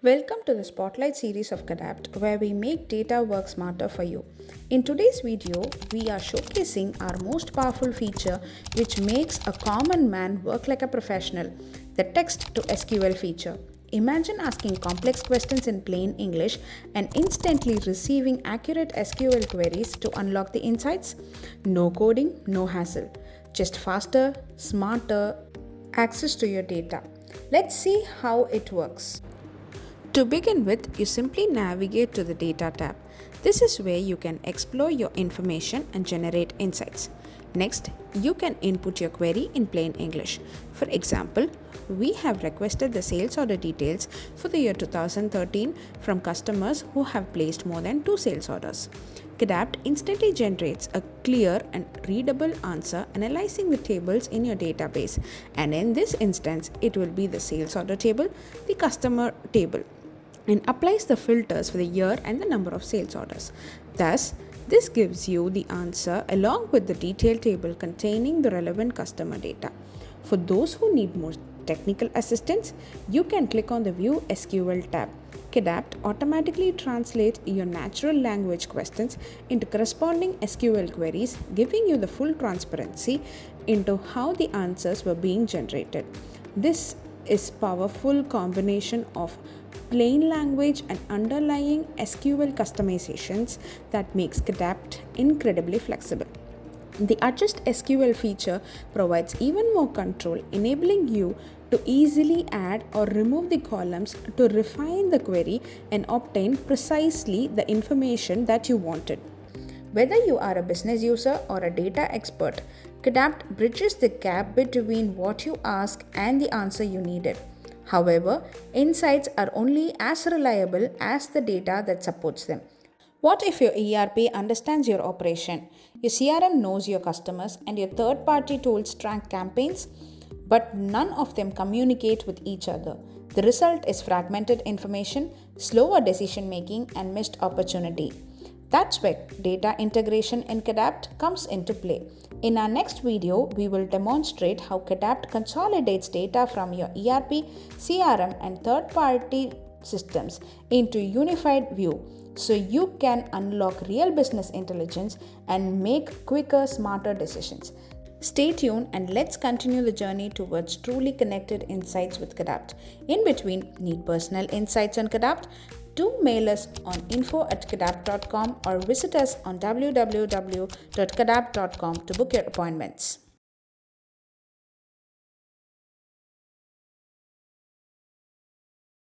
Welcome to the Spotlight Series of KDAPT, where we make data work smarter for you. In today's video, we are showcasing our most powerful feature which makes a common man work like a professional, the text-to-SQL feature. Imagine asking complex questions in plain English and instantly receiving accurate SQL queries to unlock the insights. No coding, no hassle. Just faster, smarter access to your data. Let's see how it works. To begin with, you simply navigate to the Data tab. This is where you can explore your information and generate insights. Next, you can input your query in plain English. For example, we have requested the sales order details for the year 2013 from customers who have placed more than 2 sales orders. KDAPT instantly generates a clear and readable answer analyzing the tables in your database, and in this instance, it will be the sales order table, the customer table, and applies the filters for the year and the number of sales orders. Thus, this gives you the answer along with the detailed table containing the relevant customer data. For those who need more technical assistance, you can click on the View SQL tab. KDAPT automatically translates your natural language questions into corresponding SQL queries, giving you the full transparency into how the answers were being generated. This is powerful combination of plain language and underlying SQL customizations that makes KDAPT incredibly flexible. The Adjust SQL feature provides even more control, enabling you to easily add or remove the columns to refine the query and obtain precisely the information that you wanted. Whether you are a business user or a data expert, KDAPT bridges the gap between what you ask and the answer you needed. However, insights are only as reliable as the data that supports them. What if your ERP understands your operation, your CRM knows your customers, and your third party tools track campaigns, but none of them communicate with each other? The result is fragmented information, slower decision making, and missed opportunity. That's where data integration in KDAPT comes into play. In our next video, we will demonstrate how KDAPT consolidates data from your ERP, CRM, and third-party systems into a unified view so you can unlock real business intelligence and make quicker, smarter decisions. Stay tuned and let's continue the journey towards truly connected insights with KDAPT. In between, need personal insights on KDAPT? Do mail us on info@kdapt.com or visit us on www.kdapt.com to book your appointments.